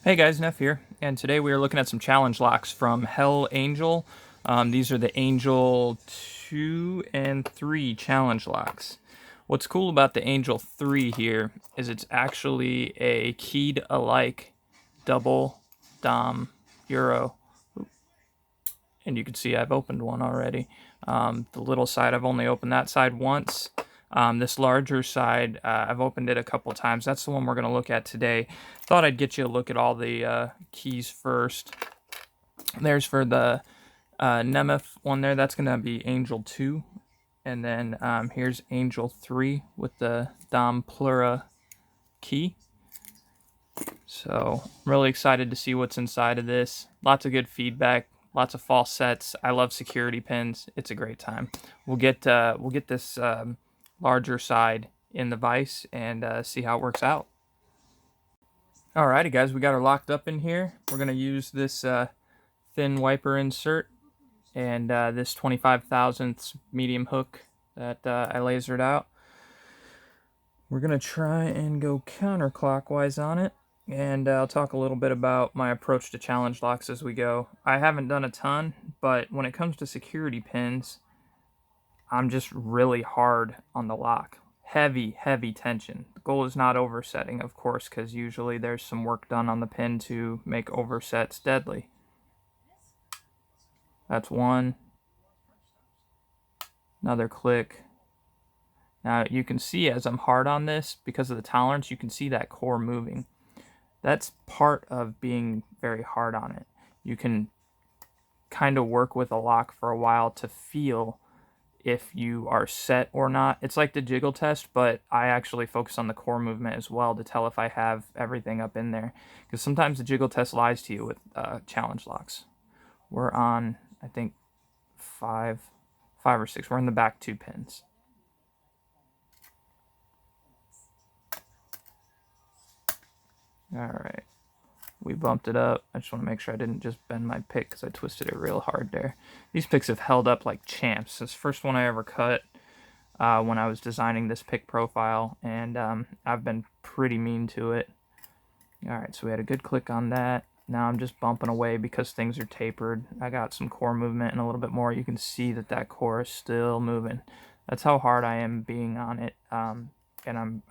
Hey guys, Neff here, and today we are looking at some challenge locks from HellAngel. These are the Angel 2 and 3 challenge locks. What's cool about the Angel 3 here is it's actually a keyed alike double Dom Euro. And you can see I've opened one already. The little side, I've only opened that side once. This larger side, I've opened it a couple times. That's the one we're going to look at today. Thought I'd get you a look at all the keys first. There's for the Nemeth one there. That's going to be Angel 2. And then here's Angel 3 with the Dom Plura key. So I'm really excited to see what's inside of this. Lots of good feedback. Lots of false sets. I love security pins. It's a great time. We'll get this larger side in the vise and see how it works out. Alrighty guys, we got her locked up in here. We're gonna use this thin wiper insert and this 25 thousandths medium hook that I lasered out. We're gonna try and go counterclockwise on it, and I'll talk a little bit about my approach to challenge locks as we go. I haven't done a ton, but when it comes to security pins, I'm just really hard on the lock. Heavy tension. The goal is not oversetting, of course, because usually there's some work done on the pin to make oversets deadly. That's one. Another click. Now you can see as I'm hard on this, because of the tolerance, you can see that core moving. That's part of being very hard on it. You can kind of work with a lock for a while to feel if you are set or not. It's like the jiggle test, but I actually focus on the core movement as well to tell if I have everything up in there. Because sometimes the jiggle test lies to you with challenge locks. We're on, I think, five or six. We're in the back 2 pins. Alright, we bumped it up. I just want to make sure I didn't just bend my pick because I twisted it real hard there. These picks have held up like champs. This first one I ever cut when I was designing this pick profile, and I've been pretty mean to it. Alright, so we had a good click on that. Now I'm just bumping away because things are tapered. I got some core movement and a little bit more. You can see that that core is still moving. That's how hard I am being on it, and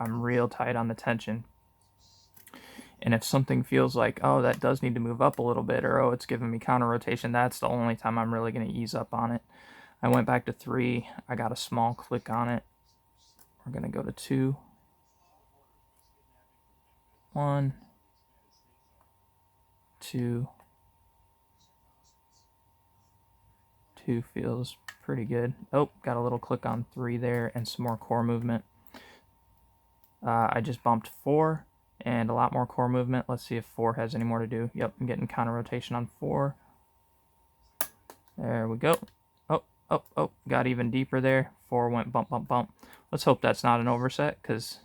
I'm real tight on the tension. And if something feels like, oh, that does need to move up a little bit, or oh, it's giving me counter rotation, that's the only time I'm really going to ease up on it. I went back to 3. I got a small click on it. We're going to go to 2. 1, 2. 2 feels pretty good. Oh, got a little click on 3 there and some more core movement. I just bumped 4. And a lot more core movement. Let's see if 4 has any more to do. Yep, I'm getting counter rotation on 4. There we go. Oh, got even deeper there. 4 went bump. Let's hope that's not an overset, because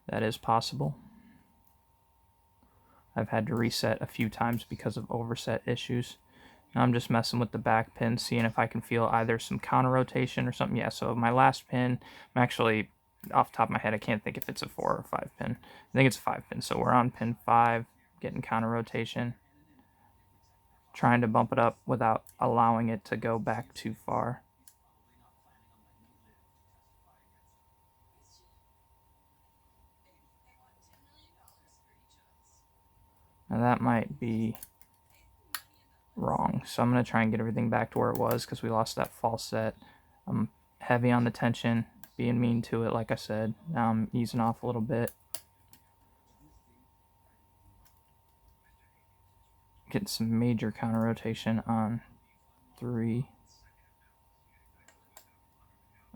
that is possible. I've had to reset a few times because of overset issues. Now I'm just messing with the back pin, seeing if I can feel either some counter rotation or something. Yeah, so my last pin, I'm actually, off the top of my head, I can't think if it's a 4 or 5 pin. I think it's a 5 pin, so we're on pin 5, getting counter rotation, trying to bump it up without allowing it to go back too far. Now that might be wrong, so I'm going to try and get everything back to where it was because we lost that false set. I'm heavy on the tension, being mean to it, like I said. Now I'm easing off a little bit. Getting some major counter rotation on 3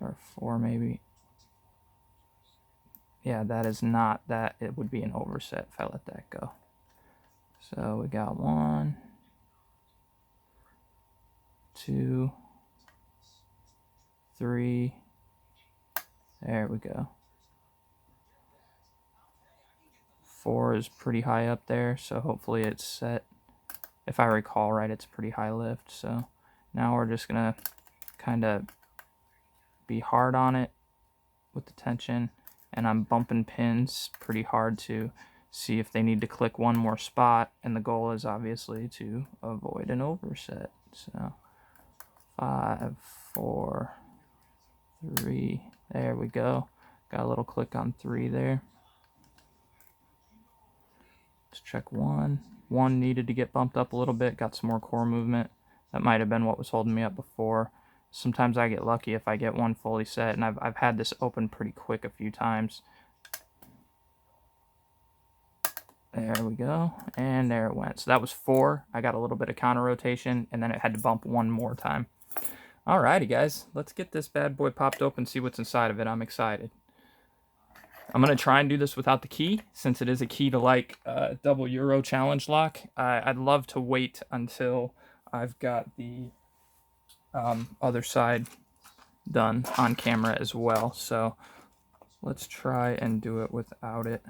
or 4 maybe. Yeah, that is not that. It would be an overset if I let that go. So we got 1, 2, 3. There we go. 4 is pretty high up there, so hopefully it's set. If I recall right, it's pretty high lift. So now we're just gonna kind of be hard on it with the tension, and I'm bumping pins pretty hard to see if they need to click one more spot, and the goal is obviously to avoid an overset. So 5, 4, 3, there we go. Got a little click on 3 there. Let's check 1. 1 needed to get bumped up a little bit, got some more core movement. That might have been what was holding me up before. Sometimes I get lucky if I get 1 fully set, and I've had this open pretty quick a few times. There we go, and there it went. So that was 4. I got a little bit of counter rotation, and then it had to bump 1 more time. Alrighty, guys, let's get this bad boy popped open, see what's inside of it. I'm excited. I'm going to try and do this without the key, since it is a key to like double Euro challenge lock. I'd love to wait until I've got the other side done on camera as well. So let's try and do it without it.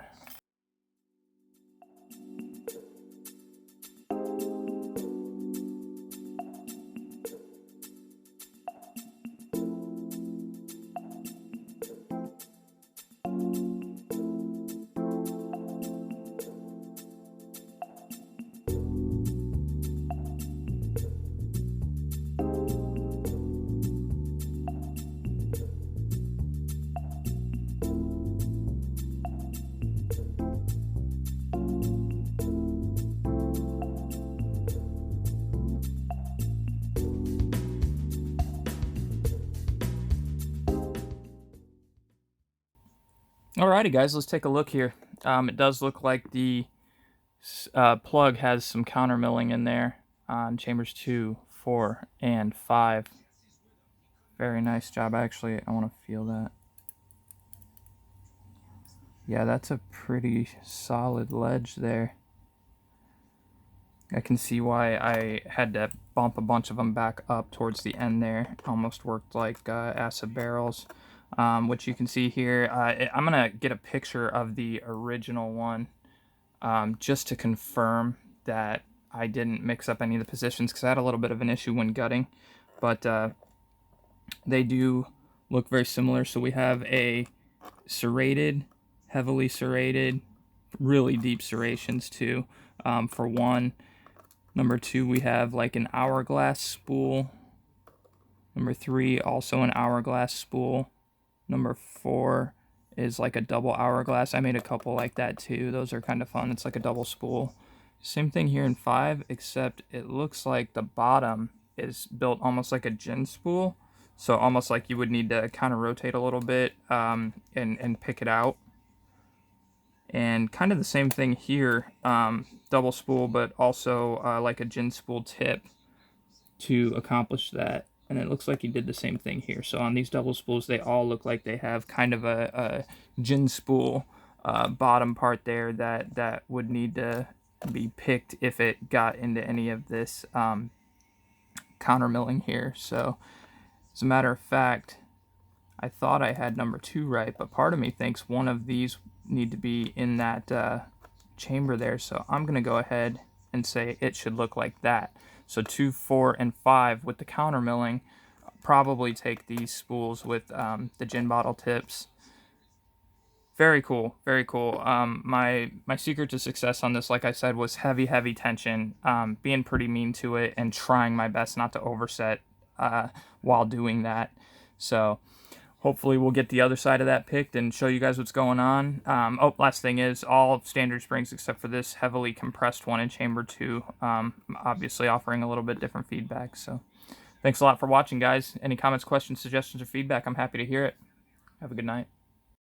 Alrighty, guys, let's take a look here. It does look like the plug has some counter milling in there on chambers 2, 4, and 5. Very nice job. Actually, I want to feel that. Yeah, that's a pretty solid ledge there. I can see why I had to bump a bunch of them back up towards the end there. Almost worked like acid barrels. Which you can see here. I'm going to get a picture of the original one just to confirm that I didn't mix up any of the positions, because I had a little bit of an issue when gutting. But they do look very similar. So we have a serrated, heavily serrated, really deep serrations too, for one. Number 2, we have like an hourglass spool. Number 3, also an hourglass spool. Number 4 is like a double hourglass. I made a couple like that too. Those are kind of fun. It's like a double spool. Same thing here in 5, except it looks like the bottom is built almost like a gin spool. So almost like you would need to kind of rotate a little bit and pick it out. And kind of the same thing here, double spool, but also like a gin spool tip to accomplish that. And it looks like he did the same thing here. So on these double spools, they all look like they have kind of a gin spool bottom part there that would need to be picked if it got into any of this counter milling here. So as a matter of fact, I thought I had number 2 right, but part of me thinks one of these need to be in that chamber there. So I'm going to go ahead and say it should look like that. So 2, 4, and 5 with the counter milling. Probably take these spools with the gin bottle tips. Very cool, very cool. My secret to success on this, like I said, was heavy tension, being pretty mean to it, and trying my best not to overset while doing that. So hopefully we'll get the other side of that picked and show you guys what's going on. Oh, last thing is, all standard springs except for this heavily compressed one in chamber 2, obviously offering a little bit different feedback. So thanks a lot for watching, guys. Any comments, questions, suggestions, or feedback, I'm happy to hear it. Have a good night.